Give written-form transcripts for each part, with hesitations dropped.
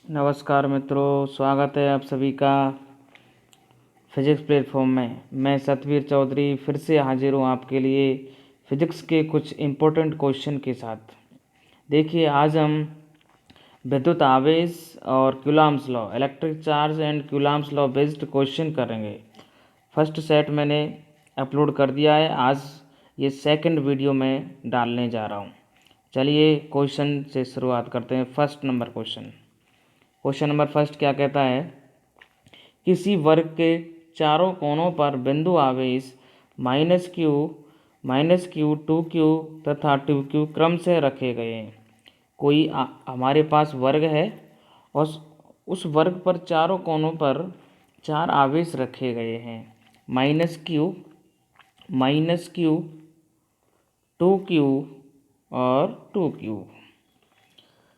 नमस्कार मित्रों, स्वागत है आप सभी का फिजिक्स प्लेटफॉर्म में। मैं सतवीर चौधरी फिर से हाजिर हूँ आपके लिए फिजिक्स के कुछ इम्पोर्टेंट क्वेश्चन के साथ। देखिए, आज हम विद्युत आवेश और Coulomb's law, electric charge and Coulomb's law based question करेंगे। फर्स्ट सेट मैंने अपलोड कर दिया है, आज ये सेकंड वीडियो में डालने जा रहा हूँ। चलिए क्वेश्चन से शुरुआत करते हैं। First number question number first क्या कहता है, किसी वर्ग के चारों कोनों पर बिंदु आवेश -q, -q, 2q तथा 2q क्रम से रखे गए हैं। कोई हमारे पास वर्ग है और उस वर्ग पर चारों कोनों पर चार आवेश रखे गए हैं। -q, -2q और 2q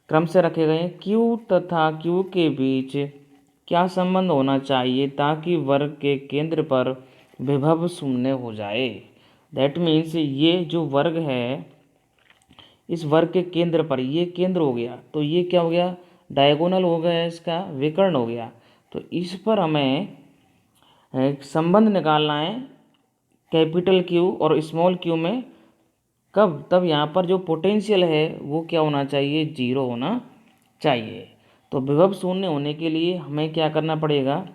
क्रम से रखे गए हैं। q तथा q के बीच क्या संबंध होना चाहिए ताकि वर्ग के केंद्र पर विभव शून्य हो जाए। दैट मीन्स ये जो वर्ग है, इस वर्ग के केंद्र पर ये केंद्र हो गया, तो ये क्या हो गया, डायगोनल हो गया, इसका विकर्ण हो गया। तो इस पर हमें एक संबंध निकालना है कैपिटल Q और स्मॉल q में। कब? तब यहाँ पर जो पोटेंशियल है वो क्या होना चाहिए, जीरो होना चाहिए। तो विभव शून्य होने के लिए हमें क्या करना पड़ेगा,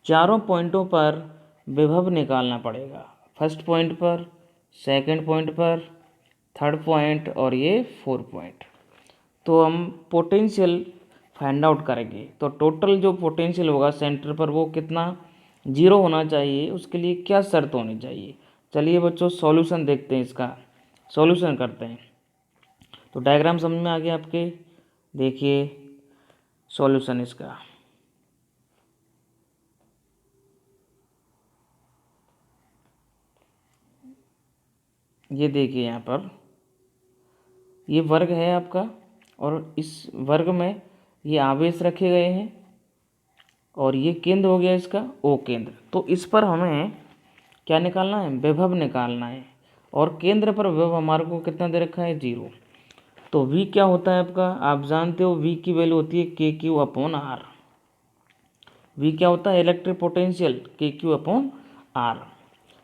चारों पॉइंटों पर विभव निकालना पड़ेगा। फर्स्ट पॉइंट पर, सेकंड पॉइंट पर, थर्ड पॉइंट और ये फोर्थ पॉइंट। तो हम पोटेंशियल फाइंड आउट करेंगे। तो टोटल जो पोटेंशियल होगा सेंटर पर वो कितना, जीरो होना चाहिए। उसके लिए क्या शर्त होनी चाहिए। चलिए बच्चों सॉल्यूशन देखते हैं, इसका सॉल्यूशन करते हैं। तो डायग्राम समझ में आ गया आपके। देखिए सॉल्यूशन इसका, ये देखिए यहाँ पर ये वर्ग है आपका और इस वर्ग में ये आवेश रखे गए हैं और ये केंद्र हो गया इसका O केंद्र। तो इस पर हमें क्या निकालना है, विभव निकालना है। और केंद्र पर विभव हमारे को कितना दे रखा है, जीरो। तो V क्या होता है आपका, आप जानते हो V की वैल्यू होती है KQ/R। V क्या होता है, इलेक्ट्रिक पोटेंशियल KQ/R।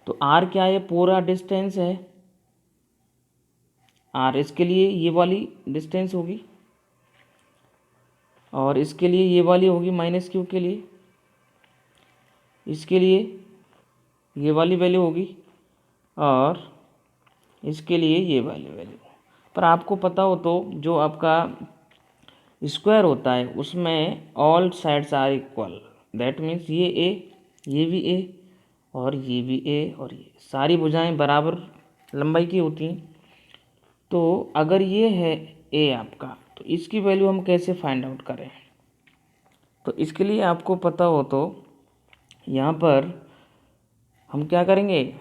तो R क्या है, पूरा डिस्टेंस है R। इसके लिए ये वाली डिस्टेंस होगी और इसके लिए ये वाली होगी -q के लिए, इसके लिए ये वाली वैल्यू होगी और इसके लिए ये वाली वैल्यू। पर आपको पता हो तो जो आपका स्क्वायर होता है उसमें all sides are equal. That means ये A, ये भी A और ये भी A और ये सारी भुजाएं बराबर लंबाई की होती हैं। तो अगर ये है A आपका, तो इसकी वैल्यू हम कैसे फाइंड आउट करें। तो इसके लिए आपको पता हो तो यहाँ पर हम क्या करेंगे,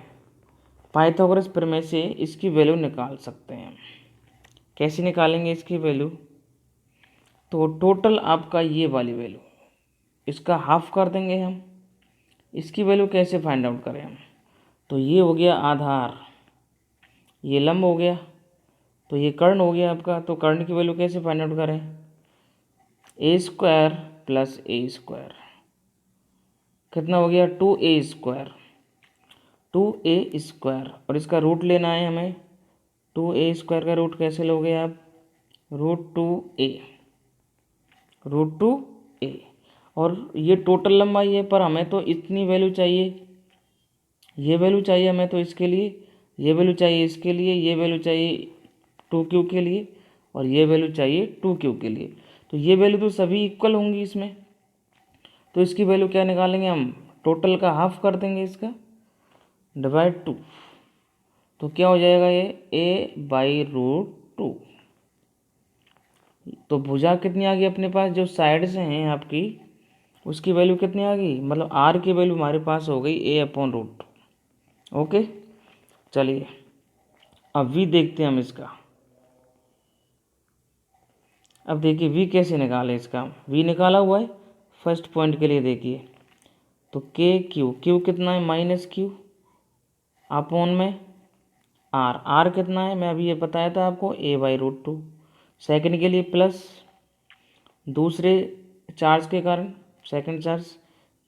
पाइथागोरस प्रमेय से इसकी वैल्यू निकाल सकते हैं। कैसे निकालेंगे इसकी वैल्यू, तो टोटल आपका ये वाली वैल्यू, इसका हाफ कर देंगे हम। इसकी वैल्यू कैसे फाइंड आउट करें हम, तो ये हो गया आधार, ये लंब हो गया, तो ये कर्ण हो गया आपका। तो कर्ण की वैल्यू कैसे फाइंड आउट करें, A² + A², कितना हो गया, 2A², 2A²। और इसका रूट लेना है हमें। 2A² का रूट कैसे लोगे आप, √2A, √2A। और ये टोटल लंबाई है, पर हमें तो इतनी वैल्यू चाहिए, ये वैल्यू चाहिए हमें, तो इसके लिए ये वैल्यू चाहिए, इसके लिए ये वैल्यू चाहिए 2Q के लिए, और ये वैल्यू चाहिए 2Q के लिए। तो ये वैल्यू तो सभी इक्वल होंगी इसमें। तो इसकी वैल्यू क्या निकालेंगे हम, टोटल का हाफ कर देंगे इसका, /2। तो क्या हो जाएगा ये A/√2। तो भुजा कितनी आ गई अपने पास, जो साइड से हैं आपकी उसकी वैल्यू कितनी आ गई, मतलब R की वैल्यू हमारे पास हो गई A/√2। ओके, चलिए अब V देखते हैं हम इसका। अब देखिए V कैसे निकालें इसका, V निकाला हुआ है फर्स्ट पॉइंट के लिए। देखिए तो Q कितना है, -q अपॉन में R कितना है, मैं अभी ये बताया था आपको A/√2। सेकंड के लिए प्लस, दूसरे चार्ज के कारण, सेकंड चार्ज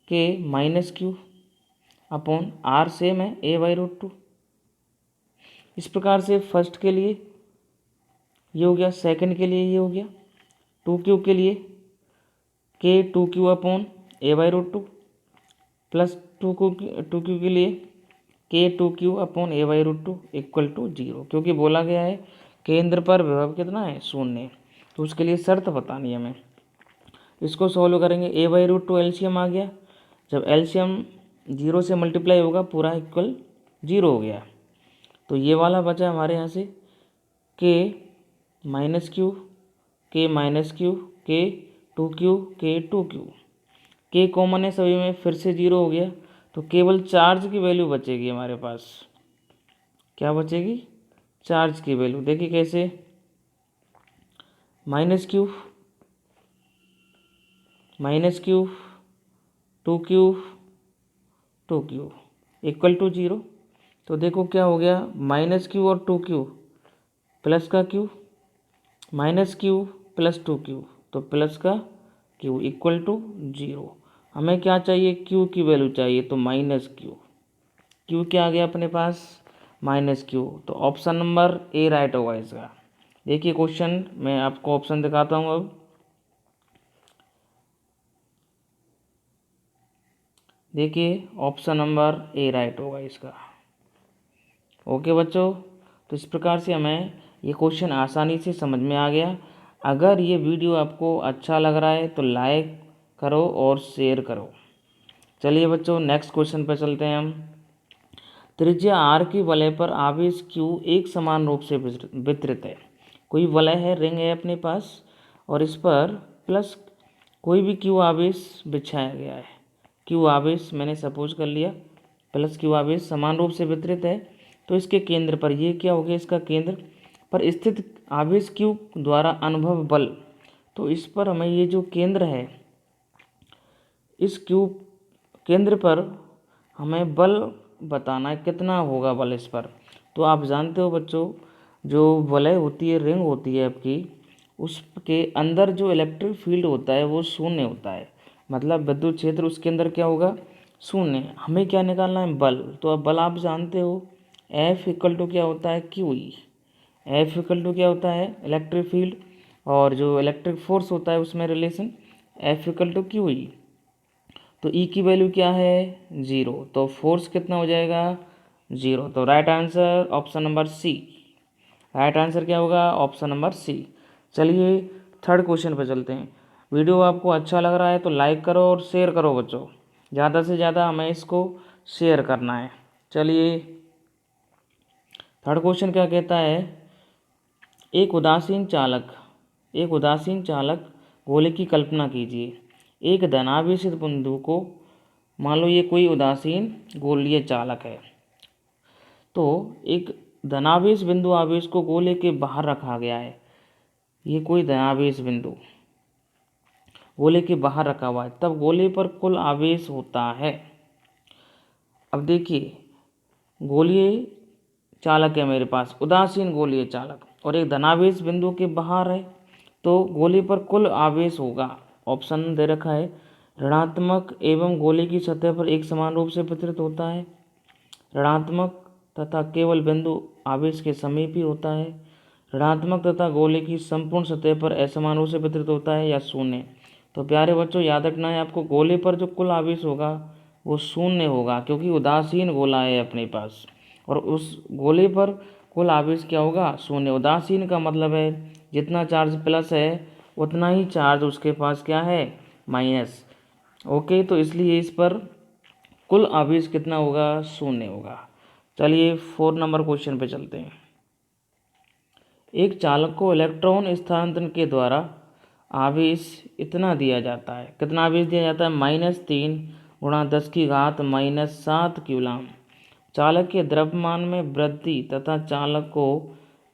के minus q upon r same है a/√2। इस प्रकार से फर्स्ट के लिए ये हो गया, सेकंड के लिए ये हो गया, 2q के लिए k 2q upon a/√2 plus 2q के लिए k 2q upon a/√2 equal to 0, क्योंकि बोला गया है केंद्र पर विभव कितना है, 0। तो उसके लिए शर्त बतानी है हमें। इसको सॉल्व करेंगे, a/√2 एलसीएम आ गया, जब एलसीएम 0 से मल्टीप्लाई होगा पूरा इक्वल 0 हो गया। तो ये वाला बचा हमारे यहाँ से k -q, k -q, k 2q, k 2q, k common है सभी में, फिर से 0 हो गया। तो केवल चार्ज की वैल्यू बचेगी हमारे पास। क्या बचेगी? चार्ज की वैल्यू। देखिए कैसे, -q 2q इक्वल टू 0। तो देखो क्या हो गया, -q और 2q प्लस का q, -q प्लस 2q तो प्लस का q इक्वल टू 0। हमें क्या चाहिए, q की वैल्यू चाहिए, तो -q क्या आ गया अपने पास, -q। तो ऑप्शन नंबर ए राइट होगा इसका। देखिए क्वेश्चन मैं आपको ऑप्शन दिखाता हूँ अब। देखिए ऑप्शन नंबर ए राइट होगा इसका। ओके बच्चों, तो इस प्रकार से हमें ये क्वेश्चन आसानी से समझ में आ गया। अगर ये वीडियो आपको अच्छा लग रहा है तो लाइक करो और शेयर करो। चलिए बच्चों नेक्स्ट क्वेश्चन पर चलते हैं हम। त्रिज्या आर की वलय पर आवेश क्यू एक समान रूप से वितरित है। कोई वलय है, रिंग है अपने पास, और इस पर प्लस कोई भी क्यू आवेश बिछाया गया है। क्यू आवेश मैंने सपोज कर लिया, प्लस क्यू आवेश समान रूप से वितरित है। तो इसके केंद्र पर, ये क्या हो गया, इसका केंद्र पर स्थित आवेश क्यू द्वारा अनुभव बल। तो इस पर हमें ये जो केंद्र है, इस क्यू केंद्र पर हमें बल बताना है, कितना होगा बल इस पर। तो आप जानते हो बच्चों, जो वलय होती है, रिंग होती है आपकी, उसके अंदर जो इलेक्ट्रिक फील्ड होता है वो शून्य होता है। मतलब विद्युत क्षेत्र उसके अंदर क्या होगा, शून्य। हमें क्या निकालना है, बल। तो अब बल आप जानते हो, F इक्वल टू क्या होता है, QE। F इक्वल टू क्या होता है, इलेक्ट्रिक फील्ड, और जो इलेक्ट्रिक फोर्स होता है उसमें relation F equal to QE। तो E की वैल्यू क्या है, 0। तो फोर्स कितना हो जाएगा, 0। तो right answer option number C. Right answer क्या होगा, ऑप्शन नंबर सी। चलिए थर्ड क्वेश्चन पर चलते हैं। वीडियो आपको अच्छा लग रहा है तो लाइक करो और शेयर करो बच्चों, ज़्यादा से ज़्यादा हमें इसको शेयर करना है। चलिए थर्ड क्वेश्चन क्या कहता है, एक उदासीन चालक गोले की कल्पना कीजिए। एक धनावेशित बिंदु को, मान लो ये कोई उदासीन गोलीय चालक है, तो एक धनावेश बिंदु आवेश को गोले के बाहर रखा गया है। ये कोई धनावेश बिंदु गोले के बाहर रखा हुआ है, तब गोले पर कुल आवेश होता है। अब देखिए, गोलीय चालक है मेरे पास, उदासीन गोलीय चालक, और एक धनावेश बिंदु के बाहर है, तो गोले पर कुल आवेश होगा। ऑप्शन दे रखा है, ऋणात्मक एवं गोले की सतह पर एक समान रूप से वितरित होता है, ऋणात्मक तथा केवल बिंदु आवेश के समीप ही होता है, ऋणात्मक तथा गोले की संपूर्ण सतह पर असमान रूप से वितरित होता है, या शून्य। तो प्यारे बच्चों याद रखना है आपको, गोले पर जो कुल आवेश होगा वो शून्य होगा, क्योंकि उदासीन गोला है अपने पास, और उस गोले पर कुल आवेश क्या होगा, शून्य। उदासीन का मतलब है जितना चार्ज प्लस है उतना ही चार्ज उसके पास क्या है, माइनस। ओके, तो इसलिए इस पर कुल आवेश कितना होगा, शून्य होगा। चलिए 4 नंबर क्वेश्चन पे चलते हैं। एक चालक को इलेक्ट्रॉन स्थानांतरण के द्वारा आवेश इतना दिया जाता है, कितना आवेश दिया जाता है, -3 × 10 - 7 कूलम। चालक के द्रव्यमान में वृद्धि तथा चालक को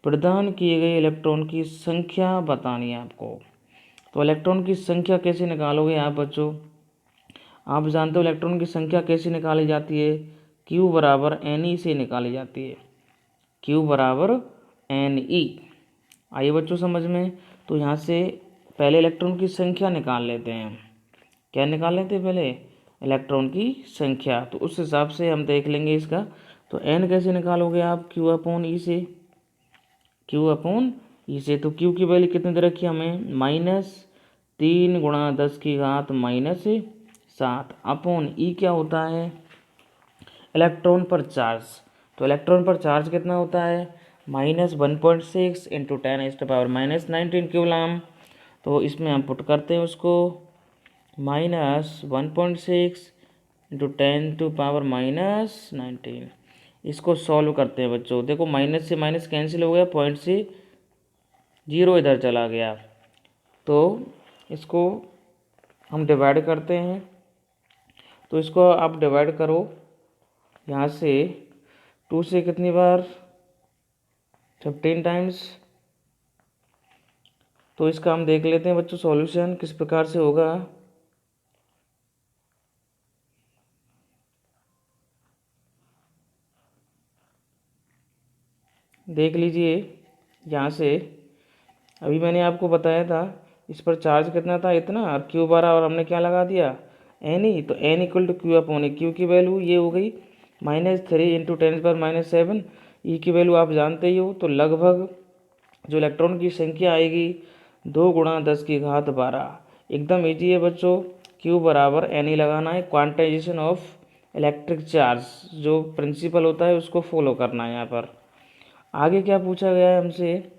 प्रदान किए गए इलेक्ट्रॉन की संख्या बतानी है आपको। तो इलेक्ट्रॉन की संख्या कैसे निकालोगे आप बच्चों, आप जानते हो इलेक्ट्रॉन की संख्या कैसे निकाली जाती है, Q बराबर Ne से निकाली जाती है, Q बराबर Ne। आइए बच्चों समझ में। तो यहाँ से पहले इलेक्ट्रॉन की संख्या निकाल लेते हैं। क्या निकाल लेते हैं पहले? इलेक्ट्रॉन की संख्या। तो उस हिसाब से हम देख लेंगे इसका। तो n कैसे निकालोगे आप? q अपॉन ई से, q अपॉन ई से। तो q की वैल्यू कितनी दे रखी है हमें? -3 × 10⁻⁷ अपॉन ई क्या होता है? इलेक्ट्रॉन पर चार्ज। तो इलेक्ट्रॉन पर चार्ज कितना होता है? -1.6 × 10⁻⁻19 कूलम। तो इसमें हम पुट करते हैं उसको, -1.6 × 10⁻⁻19। इसको सॉल्व करते हैं बच्चों। देखो माइनस से माइनस कैंसिल हो गया, पॉइंट से 0 इधर चला गया। तो इसको हम डिवाइड करते हैं। तो इसको आप डिवाइड करो यहाँ से 2 से कितनी बार? 15 टाइम्स। तो इसका हम देख लेते हैं बच्चों सॉल्यूशन किस प्रकार से होगा। देख लीजिए यहाँ से, अभी मैंने आपको बताया था इस पर चार्ज कितना था? इतना, और क्यू 12, और हमने क्या लगा दिया? एन ही। तो n equal to q upon a. Q की वैल्यू ये हो गई -3 × 10⁻⁷। ई की वैल्यू आप जानते ही हो। तो लगभग जो इलेक्ट्रॉन की संख्या आएगी 2 × 10⁻12। एकदम ईजी है बच्चों। क्यू बराबर एन ही लगाना है। क्वांटाइजेशन ऑफ इलेक्ट्रिक चार्ज जो प्रिंसिपल होता है उसको फॉलो करना है यहाँ पर। आगे क्या पूछा गया है हमसे?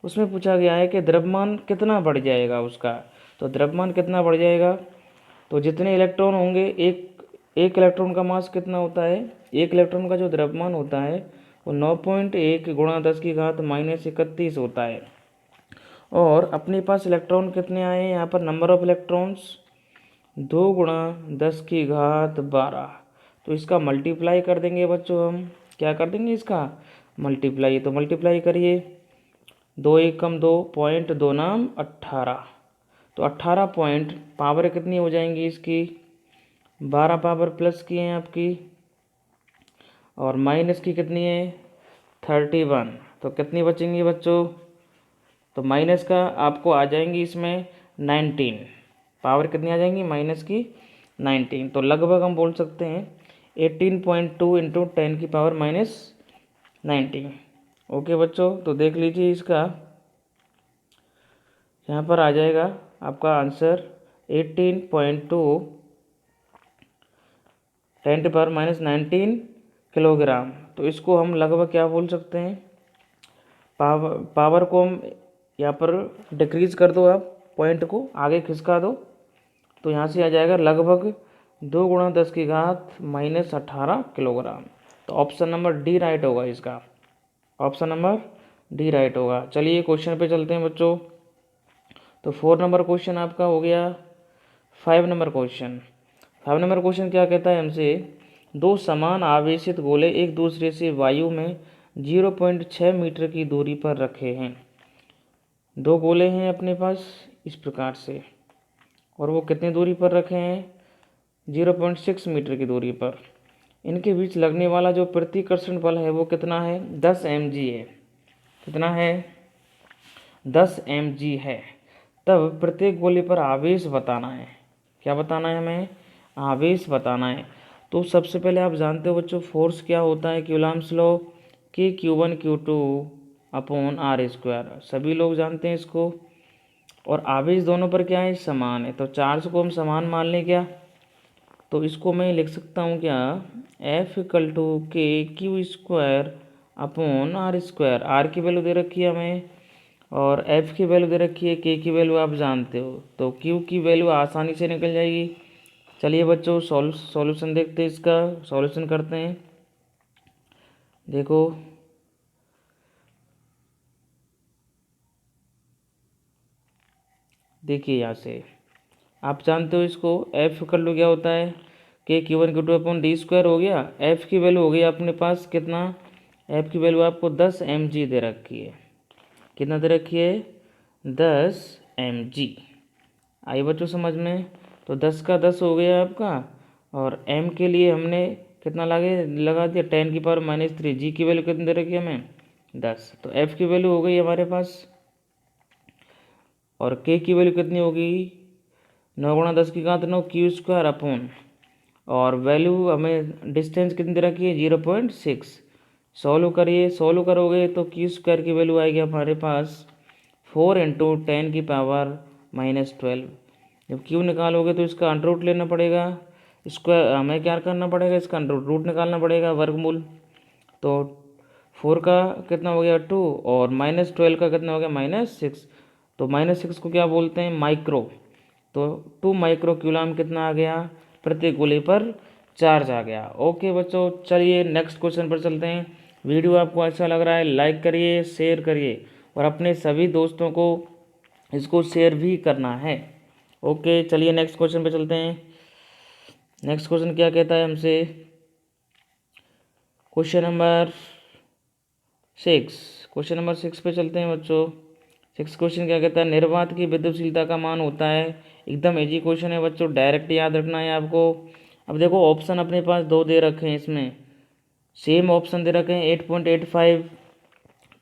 उसमें पूछा गया है कि द्रव्यमान कितना बढ़ जाएगा उसका। तो द्रव्यमान कितना बढ़ जाएगा? तो जितने इलेक्ट्रॉन होंगे, एक इलेक्ट्रॉन का मास कितना होता है? एक इलेक्ट्रॉन का जो द्रव्यमान होता है वो 9.1 × 10⁻31 होता है। और अपने पास इलेक्ट्रॉन कितने आए हैं यहाँ पर? Number of electrons 2 × 10⁻12। तो इसका मल्टीप्लाई कर देंगे बच्चों हम। क्या कर देंगे इसका? मल्टीप्लाई। तो मल्टीप्लाई करिए, 2 1 कम 2, पॉइंट 2 नाम 18। तो 18 पॉइंट, पावर कितनी हो जाएंगी इसकी? 12 पावर प्लस की हैं आपकी, और माइनस की कितनी है? 31। तो कितनी बचेंगी बच्चों? तो माइनस का आपको आ जाएंगी इसमें 19। पावर कितनी आ जाएंगी माइनस की? 19। तो लगभग हम बोल सकते हैं 18.2 × 10⁻⁻19। ओके बच्चों, तो देख लीजिए इसका, यहाँ पर आ जाएगा आपका आंसर 18.2 × 10⁻⁻19 किलोग्राम। तो इसको हम लगभग क्या बोल सकते हैं? पावर को हम यहाँ पर डिक्रीज कर दो, आप पॉइंट को आगे खिसका दो, तो यहाँ से आ जाएगा लगभग 2 × 10⁻⁻18 किलोग्राम। तो ऑप्शन नंबर डी राइट होगा इसका। ऑप्शन नंबर डी राइट होगा। चलिए क्वेश्चन पे चलते हैं बच्चों। तो 4 नंबर क्वेश्चन आपका हो गया। 5 नंबर क्वेश्चन। 5 नंबर क्वेश्चन क्या कहता है हमसे? 2 समान आवेशित गोले एक दूसरे से वायु में 0.6 मीटर की दूरी पर रखे हैं। 2 गोले हैं अपने पास इस प्रकार से, और वो कितनी दूरी पर रखे हैं? 0.6 मीटर की दूरी पर। इनके बीच लगने वाला जो प्रतिकर्षण बल है वो कितना है? 10 mg है। कितना है? 10 mg है। तब प्रत्येक गोले पर आवेश बताना है। क्या बताना है हमें? आवेश बताना है। तो सबसे पहले आप जानते हो बच्चों फोर्स क्या होता है? क्यूलाम्स लॉ, कि Q1 Q2 अपॉन r²। सभी लोग जानते हैं इसको। और आवेश दोनों पर क्या है? समान है। तो चार्ज को हम समान मान लें क्या? तो इसको मैं लिख सकता हूँ क्या? F = KQ² upon r²। r की वैल्यू दे रखी है हमें, और F की वैल्यू दे रखी है, K की वैल्यू आप जानते हो। तो Q की वैल्यू आसानी से निकल जाएगी। चलिए बच्चों सॉल्यूशन देखते हैं, इसका सॉल्यूशन करते हैं। देखो देखिए यहाँ से आप जानते हो इसको, F कर लो क्या होता है? Q1 Q2 अपॉन d² हो गया। F की वैल्यू हो गई अपने पास कितना? F की वैल्यू आपको 10 mg दे रखी है। कितना दे रखी है? 10 mg। आई बच्चों समझ में? तो 10 का 10 हो गया आपका, और m के लिए हमने कितना लगा दिया? 10⁻⁻3। g की वैल्यू कितनी दे रखी है हमें? 10। तो f की वैल्यू हो गई हमारे पास और के की वैल्यू कितनी होगी, 9 × 10⁻⁹ क्यू स्क्वायर अपॉन, और वैल्यू हमें डिस्टेंस कितनी दे रखी है 0.6। सॉल्व करिए, सॉल्व करोगे तो क्यू स्क्वायर की वैल्यू आएगी हमारे पास 4 × 10⁻⁻12। जब क्यू निकालोगे तो इसका अंडर रूट लेना पड़ेगा, स्क्वायर हमें क्या करना पड़ेगा, इसका अंडर रूट निकालना पड़ेगा, वर्गमूल। तो 4 का कितना हो गया 2 और -12 का कितना हो गया -6। तो -6 को क्या बोलते हैं, माइक्रो। तो 2 माइक्रो क्यूलाम कितना आ गया, प्रति गोले पर चार्ज आ गया। ओके बच्चों, चलिए नेक्स्ट क्वेश्चन पर चलते हैं। वीडियो आपको अच्छा लग रहा है लाइक करिए, शेयर करिए और अपने सभी दोस्तों को इसको शेयर भी करना है। ओके चलिए नेक्स्ट क्वेश्चन पे चलते हैं। नेक्स्ट क्वेश्चन क्या कहता है हमसे, क्वेश्चन नंबर 6। क्वेश्चन नंबर 6 पे चलते हैं बच्चों। 6 क्वेश्चन क्या कहता है, निर्वात की विद्युतशीलता का मान होता है। एकदम इजी क्वेश्चन है बच्चों, डायरेक्ट याद रखना है आपको। अब देखो ऑप्शन अपने पास दो दे रखे हैं, इसमें सेम ऑप्शन दे रखे हैं 8.85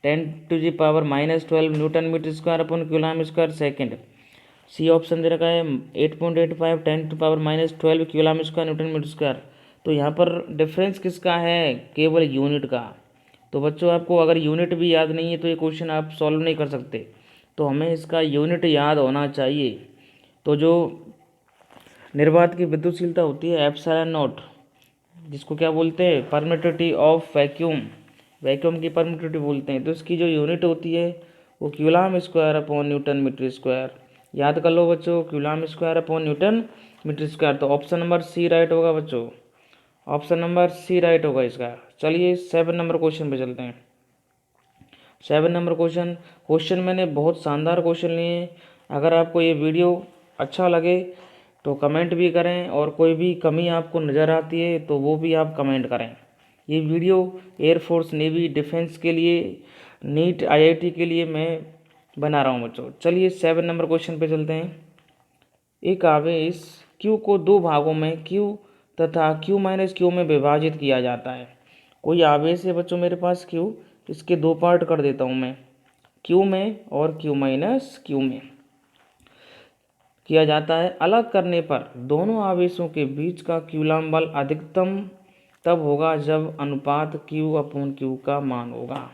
10⁻⁻12 newton metre square upon coulomb square second. C option दे रखा है 8.85 10⁻⁻12 coulomb square newton metre square. तो यहाँ पर डिफरेंस किसका है, केवल यूनिट का। तो बच्चों आपको अगर यूनिट भी याद नहीं है तो ये क्वेश्चन आप सॉल्व नहीं कर सकते, तो हमें इसका यूनिट याद होना चाहिए। तो जो निर्वात की विद्युतशीलता होती है एप्सिलॉन नॉट, जिसको क्या बोलते हैं, परमिटिविटी ऑफ वैक्यूम, वैक्यूम की परमिटिविटी बोलते हैं। तो इसकी जो यूनिट होती है वो coulomb square upon newton metre square. याद कर लो बच्चों, coulomb square upon newton metre square. तो ऑप्शन नंबर सी राइट होगा बच्चों, ऑप्शन नंबर सी राइट होगा इसका। चलिए 7 नंबर क्वेश्चन पे चलते हैं। 7 नंबर क्वेश्चन, क्वेश्चन मैंने बहुत शानदार क्वेश्चन लिए हैं। अगर आपको ये वीडियो अच्छा लगे तो कमेंट भी करें, और कोई भी कमी आपको नज़र आती है तो वो भी आप कमेंट करें। ये वीडियो एयरफोर्स, नेवी, डिफेंस के लिए, नीट, आईआईटी के लिए मैं बना रहा हूँ बच्चों। चलिए 7 नंबर क्वेश्चन पे चलते हैं। एक आवेश Q को दो भागों में Q तथा Q माइनस Q में विभाजित किया जाता है। कोई आवेश है बच्चों मेरे पास Q, इसके दो पार्ट कर देता हूँ मैं, Q में और Q माइनस Q में किया जाता है। अलग करने पर दोनों आवेशों के बीच का कूलम बल अधिकतम तब होगा जब अनुपात Q/Q का मान होगा।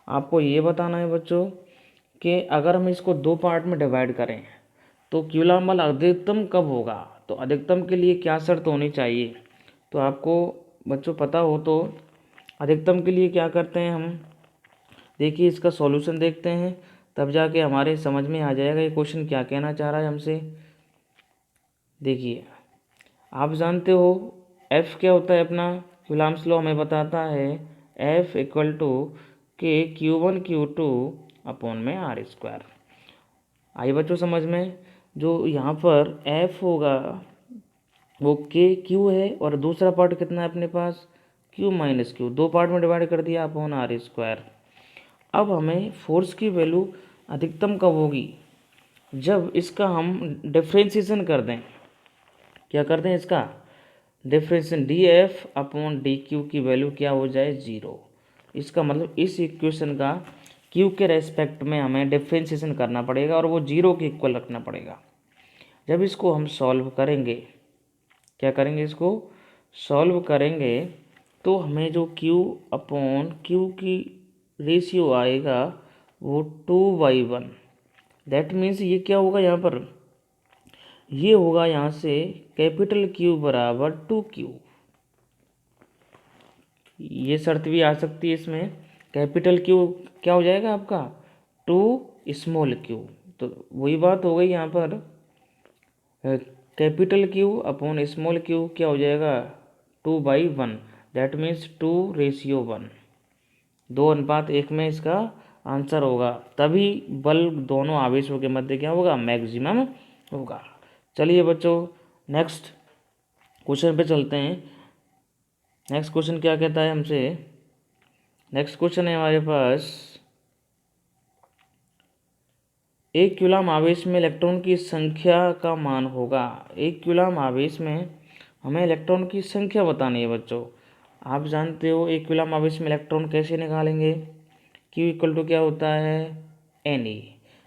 आपको ये बताना है बच्चों कि अगर हम इसको दो पार्ट में डिवाइड करें तो कूलम बल अधिकतम कब होगा, तो अधिकतम के लिए क्या शर्त होनी चाहिए। तो आपको बच्चों पता हो तो अधिकतम के लिए क्या करते हैं हम, देखिए इसका सॉल्यूशन देखते हैं, तब जाके हमारे समझ में आ जाएगा ये क्वेश्चन क्या कहना चाह रहा है हमसे। देखिए आप जानते हो F क्या होता है अपना, कूलम्स लॉ हमें बताता है F = के Q1 Q2 अपॉन में R स्क्वायर। आई बच्चों समझ में, जो यहाँ पर F होगा वो के Q है, और दूसरा पार्ट कितना है अपने पास Q माइनस Q, दो पार्ट में डिवाइड कर दिया अपॉन R स्क्वायर। अब हमें फोर्स की वैल्यू अधिकतम कब होगी, जब इसका हम डिफ्रेंशिएशन कर दें। क्या करते हैं इसका डिफ्रेंशिएशन, dF/dQ की वैल्यू क्या हो जाए 0। इसका मतलब इस इक्वेशन का Q के रेस्पेक्ट में हमें डिफ्रेंशिएशन करना पड़ेगा और वो 0 के इक्वल रखना पड़ेगा। जब इसको हम सॉल्व करेंगे, क्या करेंगे, इसको सॉल्व करेंगे तो हमें जो Q/Q की रेशियो आएगा वो 2/1। दैट मीन्स ये क्या होगा यहाँ पर, ये होगा यहाँ से कैपिटल Q बराबर 2Q। ये शर्त भी आ सकती है इसमें, कैपिटल Q क्या हो जाएगा आपका 2 स्मॉल Q। तो वही बात हो गई यहाँ पर, capital Q upon small Q क्या हो जाएगा 2/1। दैट मीन्स 2:1, 2:1 में इसका आंसर होगा। तभी बल दोनों आवेशों के मध्य क्या होगा, मैक्सिमम होगा। चलिए बच्चों नेक्स्ट क्वेश्चन पे चलते हैं। नेक्स्ट क्वेश्चन क्या कहता है हमसे, नेक्स्ट क्वेश्चन है हमारे पास, एक कूलम आवेश में इलेक्ट्रॉन की संख्या का मान होगा। एक कूलम आवेश में हमें इलेक्ट्रॉन की संख्या बतानी है बच्चों। आप जानते हो एक कूलम आवेश में इलेक्ट्रॉन कैसे निकालेंगे, Q = क्या होता है Na।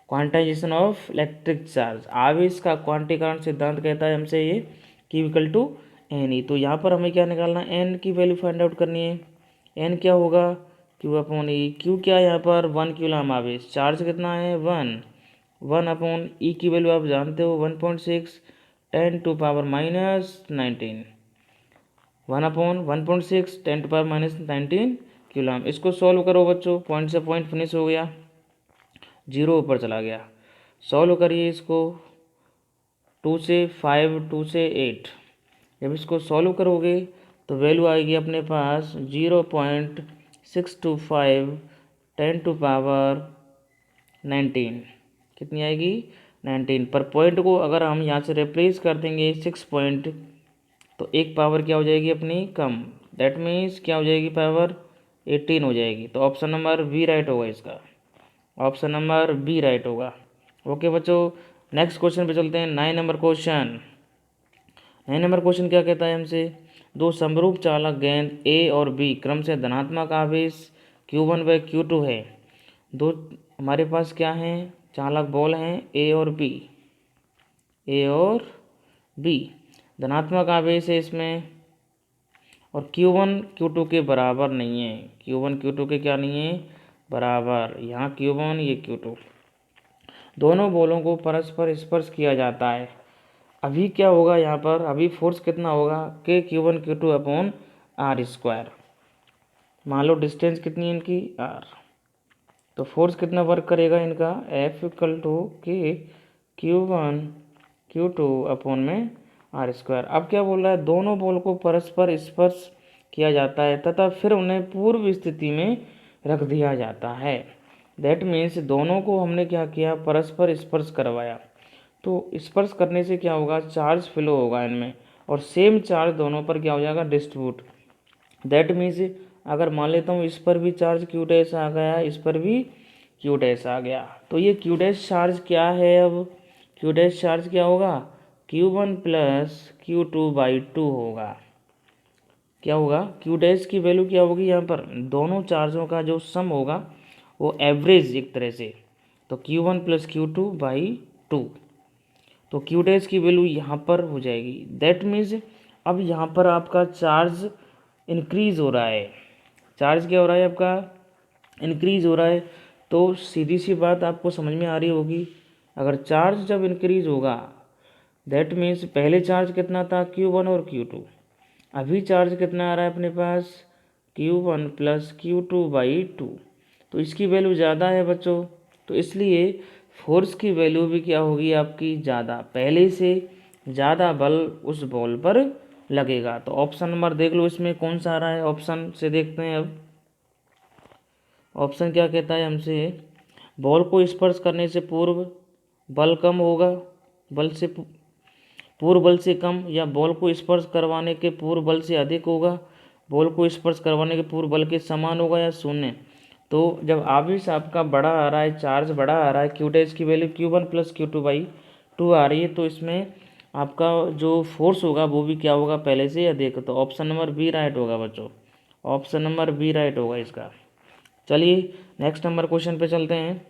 Quantization of electric charge, आवेश का क्वांटीकरण सिद्धांत कहता है हमसे ये Q equal to n e. तो यहाँ पर हमें क्या निकालना है, एन की वैल्यू फाइंड आउट करनी है। एन क्या होगा, Q अपॉन ई। क्यू क्या है यहाँ पर, 1 कूलम आवेश, चार्ज कितना है 1 अपॉन ई की वैल्यू आप जानते हो 1.6 10⁻⁻19 1 अपॉन 1.6 10⁻⁻19 कूलम। इसको सॉल्व करो बच्चों, पॉइंट से पॉइंट फिनिश हो गया, जीरो ऊपर चला गया। सॉल्व करिए इसको, 2 से 5 2 से 8, जब इसको सॉल्व करोगे तो वैल्यू आएगी अपने पास 0.625 10⁻19। कितनी आएगी 19। पर पॉइंट को अगर हम यहाँ से रिप्लेस कर देंगे 6 पॉइंट, तो एक पावर क्या हो जाएगी अपनी कम, दैट मीन्स क्या हो जाएगी पावर 18 हो जाएगी। तो ऑप्शन नंबर बी राइट होगा इसका, ऑप्शन नंबर बी राइट होगा। ओके बच्चों, नेक्स्ट क्वेश्चन पे चलते हैं। 9 नंबर क्वेश्चन। 9 नंबर क्वेश्चन क्या कहता है हमसे, दो समरूप चालक गेंद ए और बी क्रम से धनात्मक आवेश Q1 व Q2 है। दो हमारे पास क्या हैं, चालक बॉल हैं ए और बी, धनात्मक आवेश है इसमें, और Q1 Q2 के बराबर नहीं है, Q1 Q2 के क्या नहीं है बराबर, यहाँ Q1 ये Q2, दोनों बॉलों को परस्पर स्पर्श किया जाता है। अभी क्या होगा यहाँ पर, अभी फोर्स कितना होगा के Q1 Q2 upon are square. मान लो डिस्टेंस कितनी है इनकी आर, तो फोर्स कितना वर्क करेगा इनका F इक्वल टू के Q1 Q2 अपॉन में आर स्क्वायर। अब क्या बोल रहा है, दोनों बॉल को परस्पर स्पर्श किया जाता है तथा फिर उन्हें पूर्व स्थिति में रख दिया जाता है। दैट मीन्स दोनों को हमने क्या किया, परस्पर स्पर्श करवाया। तो स्पर्श करने से क्या होगा, चार्ज फ्लो होगा इनमें, और सेम चार्ज दोनों पर क्या हो जाएगा डिस्ट्रीब्यूट। दैट मीन्स अगर मान लेता हूँ इस पर भी चार्ज Q डैश आ गया, इस पर भी Q डैश आ गया, तो ये Q डैश चार्ज क्या है, अब Q डैश चार्ज क्या होगा, Q1 प्लस Q2/2 होगा। क्या होगा, Q डैश की वैल्यू क्या होगी, यहाँ पर दोनों चार्जों का जो सम होगा वो एवरेज एक तरह से, तो Q1 प्लस Q2/2, तो Q डैश की वैल्यू यहाँ पर हो जाएगी। दैट मीन्स अब यहाँ पर आपका चार्ज इंक्रीज हो रहा है, चार्ज क्या हो रहा है आपका इंक्रीज हो रहा है। तो सीधी सी बात आपको समझ में आ रही होगी, अगर चार्ज जब इंक्रीज होगा दैट मीन्स पहले चार्ज कितना था Q1 और Q2, अभी चार्ज कितना आ रहा है अपने पास Q1 प्लस Q2/2, तो इसकी वैल्यू ज़्यादा है बच्चों, तो इसलिए फोर्स की वैल्यू भी क्या होगी आपकी ज़्यादा, पहले से ज़्यादा बल उस बॉल पर लगेगा। तो ऑप्शन नंबर देख लो इसमें कौन सा आ रहा है, ऑप्शन से देखते हैं। अब ऑप्शन क्या कहता है हमसे, बॉल को स्पर्श करने से पूर्व बल कम होगा, बल से पूर्व बल से कम, या बॉल को स्पर्श करवाने के पूर्व बल से अधिक होगा, बॉल को स्पर्श करवाने के पूर्व बल के समान होगा, या शून्य। तो जब आवेश आपका बड़ा आ रहा है, चार्ज बड़ा आ रहा है, Q डैश की वैल्यू Q1 प्लस Q2/2 आ रही है, तो इसमें आपका जो फोर्स होगा वो भी क्या होगा पहले से अधिक। तो ऑप्शन नंबर बी राइट होगा बच्चों, ऑप्शन नंबर बी राइट होगा इसका। चलिए नेक्स्ट नंबर क्वेश्चन पे चलते हैं।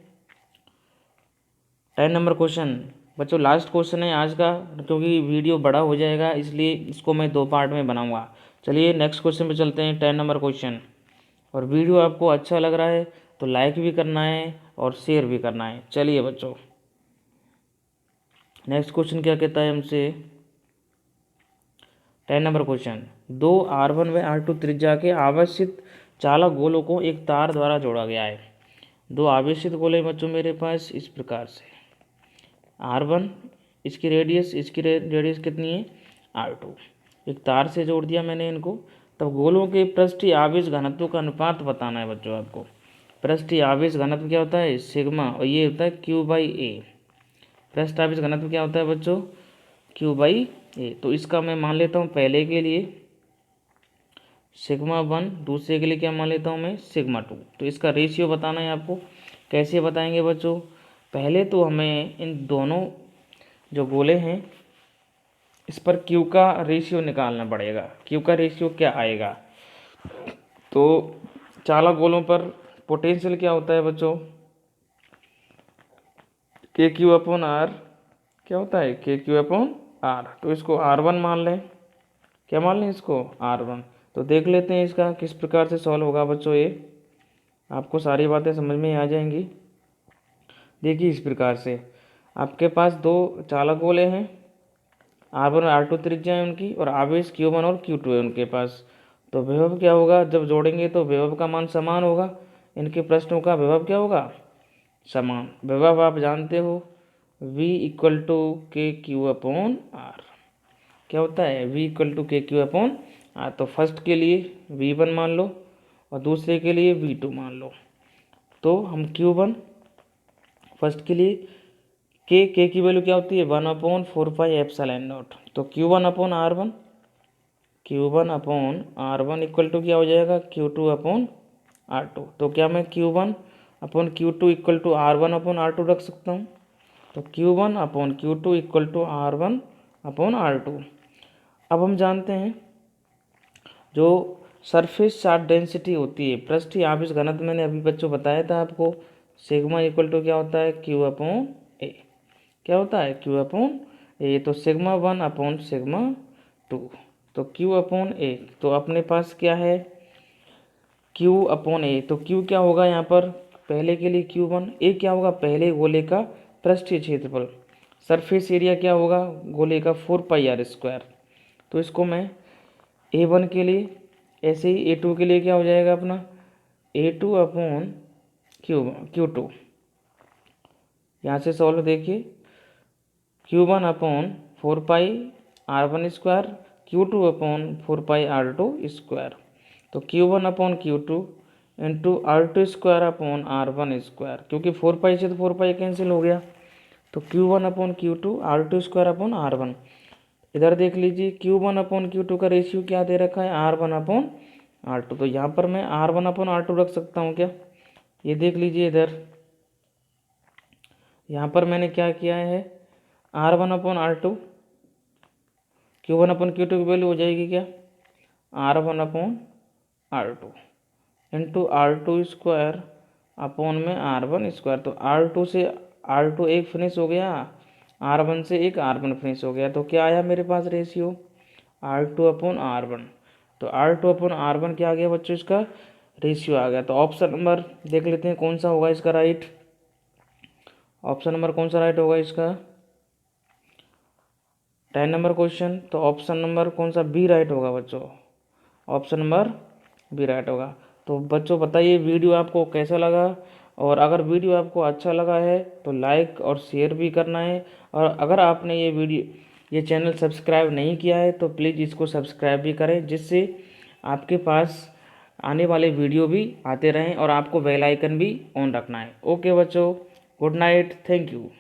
10 नंबर क्वेश्चन बच्चों लास्ट क्वेश्चन है आज का, क्योंकि वीडियो बड़ा हो जाएगा इसलिए इसको मैं 2 पार्ट में बनाऊंगा। चलिए नेक्स्ट क्वेश्चन पे चलते हैं, 10 नंबर क्वेश्चन। और वीडियो आपको अच्छा लग रहा है तो लाइक भी करना है और शेयर भी करना है। चलिए बच्चों नेक्स्ट क्वेश्चन क्या कहता है हमसे, 10 नंबर क्वेश्चन, दो R1 व R2 त्रिज्या के आवेशित चालक गोलों को एक तार द्वारा जोड़ा गया है। दो आवेशित गोले बच्चों मेरे पास इस प्रकार से, R1 इसकी रेडियस कितनी है R2, एक तार से जोड़ दिया मैंने इनको। तब गोलों के पृष्ठीय आवेश घनत्व का अनुपात बताना है बच्चों आपको। पृष्ठीय आवेश घनत्व क्या होता है सिग्मा, और ये होता है Q/A। पृष्ठ आवेश घनत्व क्या होता है बच्चों Q/A। तो इसका मैं मान लेता हूँ पहले के लिए σ1, दूसरे के लिए क्या मान लेता हूँ मैं σ2। तो इसका रेशियो बताना है आपको। कैसे बताएंगे बच्चों, पहले तो हमें इन दोनों जो गोले हैं इस पर Q का रेशियो निकालना पड़ेगा। Q का रेशियो क्या आएगा, तो चालक गोलों पर पोटेंशियल क्या होता है बच्चों के क्यू अपॉन आर क्या होता है, के क्यू अपॉन आर। तो इसको R1 मान लें, क्या मान लें इसको, R1। तो देख लेते हैं इसका किस प्रकार से सॉल्व होगा बच्चों। ये आपको सारी बातें समझ में आ जाएंगी। देखिए इस प्रकार से आपके पास दो चालक गोले हैं, R1 और R2 त्रिज्या है उनकी, और आवेश Q1 और Q2 है उनके पास। तो विभव क्या होगा, जब जोड़ेंगे तो विभव का मान समान होगा। इनके प्रश्नों का विभव क्या होगा, समान। विभव आप जानते हो V इक्वल टू के क्यू अपॉन आर, क्या होता है V इक्वल टू के क्यू अपॉन आर। तो फर्स्ट के लिए V1 मान लो और दूसरे के लिए V2 मान लो। तो हम Q1 फर्स्ट के लिए के की वैल्यू क्या होती है 1/4πε0। तो Q1 upon R1, Q1 upon R1 equal to क्या हो जाएगा Q2 अपॉन R2। तो क्या मैं Q1 upon Q2 equal to R1 upon R2 रख सकता हूँ। तो Q1 upon Q2 equal to R1 upon R2। अब हम जानते हैं जो सरफेस चार्ज डेंसिटी होती है, पृष्ठीय आवेश घनत्व, मैंने अभी बच्चों बताया था आपको, सिग्मा इक्वल टू क्या होता है Q अपॉन ए, क्या होता है Q अपॉन ए। तो सिग्मा 1 अपॉन सिग्मा 2, तो Q अपॉन ए। तो अपने पास क्या है Q अपॉन ए। तो Q क्या होगा यहाँ पर, पहले के लिए Q1, ए क्या होगा पहले गोले का पृष्ठीय क्षेत्रफल, सरफेस एरिया क्या होगा गोले का 4πr²। तो इसको मैं A1 के लिए, ऐसे ही A2 के लिए क्या हो जाएगा अपना A2 अपॉन Q2। यहाँ से सॉल्व देखिए, Q1 upon 4πr1², Q2 upon 4πr2²। तो Q1 upon Q2 into R2² upon R1², क्योंकि 4π से तो 4π कैंसिल हो गया। तो Q1 upon Q2 R2² upon R1। इधर देख लीजिए Q1 अपॉन Q2 का रेशियो क्या दे रखा है R1 अपॉन R2। तो यहाँ पर मैं R1 अपॉन R2 रख सकता हूँ क्या, ये देख लीजिए इधर, यहाँ पर मैंने क्या किया है R1 upon R2, Q1 upon Q2 की वैल्यू हो जाएगी क्या R1 upon R2 into R2² upon में R1²। तो R2 से R2 एक फिनिश हो गया, R1 से एक R1 फिनिश हो गया। तो क्या आया मेरे पास रेशियो R2 अपॉन R1। तो R2 अपॉन R1 क्या आ गया बच्चों, इसका रेशियो आ गया। तो ऑप्शन नंबर देख लेते हैं कौन सा होगा इसका राइट, ऑप्शन नंबर कौन सा राइट होगा इसका 10 नंबर क्वेश्चन। तो ऑप्शन नंबर कौन सा बी राइट होगा बच्चों, ऑप्शन नंबर बी राइट होगा। तो बच्चों बताइए वीडियो आपको कैसा लगा, और अगर वीडियो आपको अच्छा लगा है तो लाइक और शेयर भी करना है। और अगर आपने ये चैनल सब्सक्राइब नहीं किया है तो प्लीज़ इसको सब्सक्राइब भी करें, जिससे आपके पास आने वाले वीडियो भी आते रहें, और आपको बेल आइकन भी ऑन रखना है। ओके बच्चों, गुड नाइट, थैंक यू।